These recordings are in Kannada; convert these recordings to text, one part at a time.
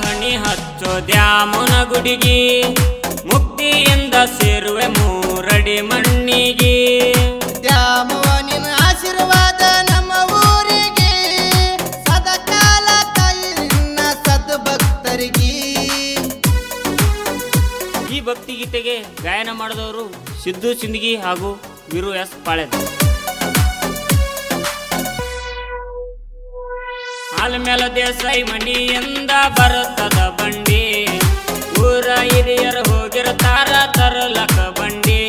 ಹಣಿ ಹಚ್ಚೋ ದ್ಯಾಮನ ಗುಡಿಗಿ, ಮುಕ್ತಿಯಿಂದ ಸೇರುವೆ ಮೂರಡಿ ಮಣ್ಣಿಗೆ. ದ್ಯಾಮವ್ವ ನಿನ್ನ ಆಶೀರ್ವಾದ ನಮ್ಮ ಊರಿಗೆ, ಸದಾಕಾಲ ತಾಯಿ ನಿನ್ನ ಸದ್ಭಕ್ತರಿಗೆ. ಈ ಭಕ್ತಿಗೀತೆಗೆ ಗಾಯನ ಮಾಡಿದವರು ಸಿದ್ದು ಸಿಂದಗಿ ಹಾಗೂ ವೀರು ಎಸ್ ಪಾಳೆದ. ಆಲ್ಮೇಲ ದೇಸಾಯಿ ಮನಿಯಿಂದ ಬರುತ್ತದ ಬಂಡಿ, ಊರ ಹಿರಿಯರು ಹೋಗಿರ್ತಾರ ತರಲಕ ಬಂಡಿ.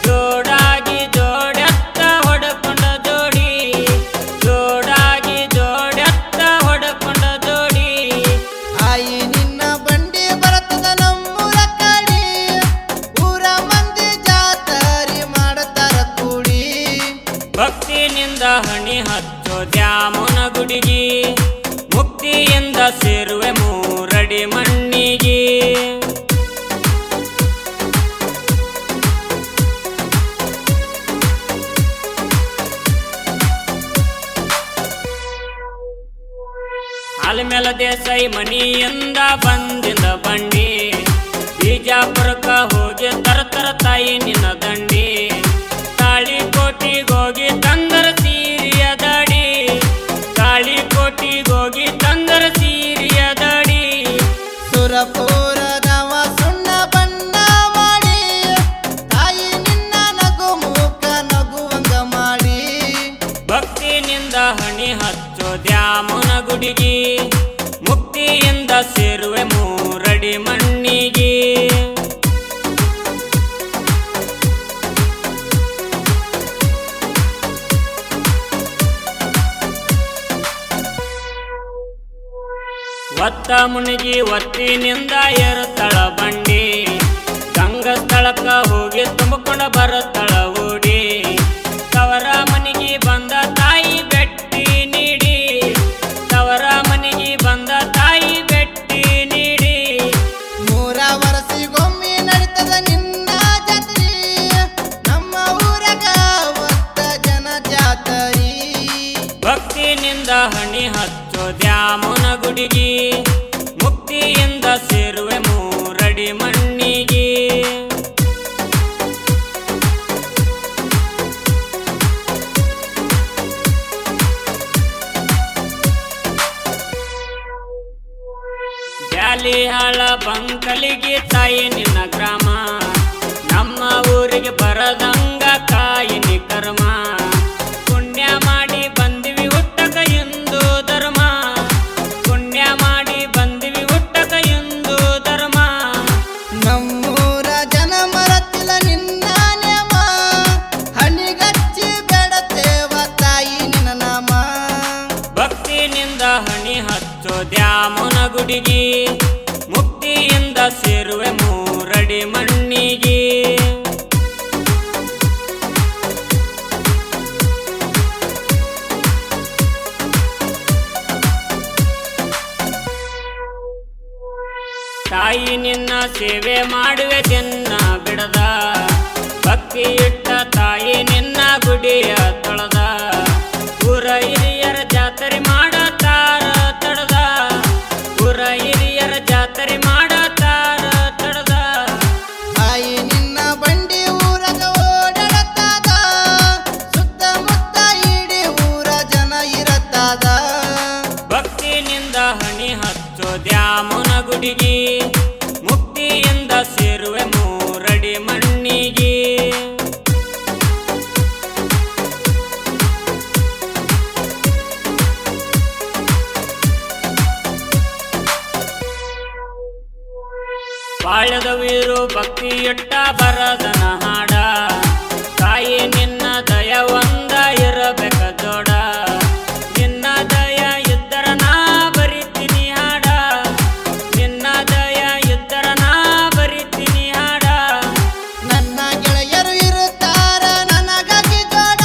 ಜೋಡಾಗಿ ಜೋಡೆತ್ತ ಹೊಡಕೊಂಡ ಜೋಡಿ, ಜೋಡಾಗಿ ಜೋಡೆತ್ತ ಹೊಡಕೊಂಡ ಜೋಡಿ. ಆಯಿ ನಿನ್ನ ಬಂಡಿ ಬರುತ್ತದ ನಮ್ಮೂರ ಕಡಿ, ಊರ ಮಂದಿ ಜಾತರಿ ಮಾಡತಾರ ಕೂಡಿ. ಭಕ್ತಿನಿಂದ ಹಣಿ ಹಚ್ಚೋ ದ್ಯಾಮನ ಗುಡಿಗಿ, ಮುಕ್ತಿಯಿಂದ ಸೇರುವೆ ಮೂರಡಿ ಮಣ್ಣಿಗೆ. ಆಲ್ಮೇಲ ದೇಸಾಯಿ ಮನಿಯಿಂದ ಬಂದಿಂದ ಬಂಡಿ, ಬಿಜಾಪುರಕ್ಕ ಹೋಗಿ ತರತರ ತಾಯಿ ನಿನ್ನ ದಂಡಿ. ತಾಳಿಕೋಟಿಗೋಗಿ ತಂದರ ಸೀರಿಯ ದಡಿ, ತಾಳಿಕೋಟಿಗೋಗಿ ತಂದರ ಸೀರಿಯ ದಡಿ. ಸುರಪುರದವ ಸುಣ್ಣ ಬಣ್ಣ ಮಾಡಿ, ತಾಯಿ ನಿನ್ನ ನಗು ಮುಖ ನಗುವಂಗ ಮಾಡಿ. ಭಕ್ತಿನಿಂದ ಹಣಿ ಹಚ್ಚೋ ದ್ಯಾಮನ ಗುಡಿಗಿ, ಮುಕ್ತಿಯಿಂದ ಸೇರುವೆ ಮೂರಡಿ ಮಣ್ಣಿಗೆ. ಒತ್ತ ಮುಣಿಗಿ ಒತ್ತಿನಿಂದ ಏರುತ್ತಳ ಬಂಡಿ, ಗಂಗ ಸ್ಥಳಕ್ಕ ಹೋಗಿ ತುಂಬಿಕೊಂಡ ಬರುತ್ತಳ ಓಡಿ. ತವರ ಮನಿಗೆ ಬಂದ ತಾಯಿ ಬೆಟ್ಟಿ ನೀಡಿ, ತವರ ಮನಿಗೆ ಬಂದ ತಾಯಿ ಬೆಟ್ಟಿ ನೀಡಿ. ಮೂರ ವರ್ಷಗೊಮ್ಮೆ ನಡೀತದ ನಿನ್ನ ಜಾತ್ರಿ, ನಮ್ಮ ಊರಗ ಒತ್ತ ಜನ ಜಾತರಿ. ಭಕ್ತಿನಿಂದ ಹಣಿ ಹಚ್ಚೋ ದ್ಯಾಮನ ಗುಡಿಗಿ, ಮುಕ್ತಿಯಿಂದ ಸೇರುವೆ ಮೂರಡಿ ಮಣ್ಣಿಗೆ. ಜಾಲಿಹಾಳ ಬಂಕಲಿಗೆ ತಾಯಿ ನಿನ್ನ ಗ್ರಾಮ, ನಮ್ಮ ಊರಿಗೆ ಬರದಂಗ ಕಾಯಿನಿ ಕರ್ಮ. ಪುಣ್ಯ ಮಾಡಿ ಬಂದಿವಿ ಹುಟ್ಟಕ ಎಂದು ಧರ್ಮ, ಪುಣ್ಯ ಮಾಡಿ ಬಂದಿವಿ ಹುಟ್ಟಕ ಎಂದು ಧರ್ಮ. ನಮ್ಮೂರ ಜನ ಮರತಿಲ್ಲ ನಿನ್ನ ನೇಮ, ಹಣಿಗಚ್ಚಿ ಬೇಡತೇವ ತಾಯಿ ನಿನ್ನ ನಾಮ. ಭಕ್ತಿನಿಂದ ಹಣಿ ಹಚ್ಚೋ ದ್ಯಾಮನ ಗುಡಿಗಿ, ಮುಕ್ತಿಯಿಂದ ಸೇರುವೆ ಮೂರಡಿ ಮಣ್ಣಿಗೆ. ತಾಯಿ ನಿನ್ನ ಸೇವೆ ಮಾಡುವೆ ದಿನ ಬಿಡದ, ಭಕ್ತಿ ಇಟ್ಟ ತಾಯಿ ನಿನ್ನ ಗುಡಿಯ ತೊಳೆದ. ಊರ ಹಿರಿಯರ ಜಾತ್ರೆ ಮಾಡತಾರ ತಡದ, ಊರ ಹಿರಿಯರ ಜಾತ್ರೆ ಮಾಡತಾರ ತಡದ. ಆಯಿ ನಿನ್ನ ಬಂಡಿ ಊರಗ ಓಡಾಡತಾದ, ಸುತ್ತಮುತ್ತ ಇಡೀ ಊರ ಜನ ಇರತ್ತಾದ. ಭಕ್ತಿನಿಂದ ಹಣಿ ಹಚ್ಚೋ ದ್ಯಾಮನ ಗುಡಿಗಿ, ಮುಕ್ತಿಯಿಂದ ಸೇರುವೆ ಮೂರಡಿ ಮಣ್ಣಿಗೆ. ಬಾಳ್ಯದ ವೀರು ಭಕ್ತಿ ಇಟ್ಟ ಬರದನ ಹಾಡ, ತಾಯಿ ನಿನ್ನ ದಯ ಒಂದ ಇರಬೇಕ ಜೋಡ. ನಿನ್ನ ದಯ ಇದ್ದರ ನಾ ಬರಿತೀನಿ ಹಾಡ, ನಿನ್ನ ದಯ ಇದ್ದರ ನಾ ಬರಿತೀನಿ ಹಾಡ. ನನ್ನ ಗೆಳೆಯರು ಇರುತ್ತಾರ ನನಗಾಗಿ ಜೋಡ,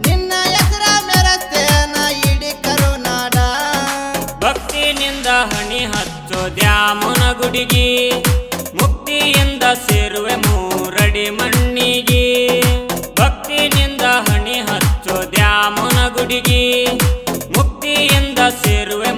ನಿನ್ನ ಹೆಸರ ಮೆರಸ್ತೇನ ಇಡೀ ಕರುನಾಡ. ಭಕ್ತಿನಿಂದ ಹಣಿ ಹಚ್ಚೋ ದ್ಯಾಮನ ಗುಡಿಗಿ, ಮುಕ್ತಿಯಿಂದ ಸೇರುವೆ ಮೂರಡಿ ಮಣ್ಣಿಗೆ. ಭಕ್ತಿನಿಂದ ಹಣಿ ಹಚ್ಚೋ ದ್ಯಾಮನ ಗುಡಿಗಿ, ಮುಕ್ತಿಯಿಂದ ಸೇರುವೆ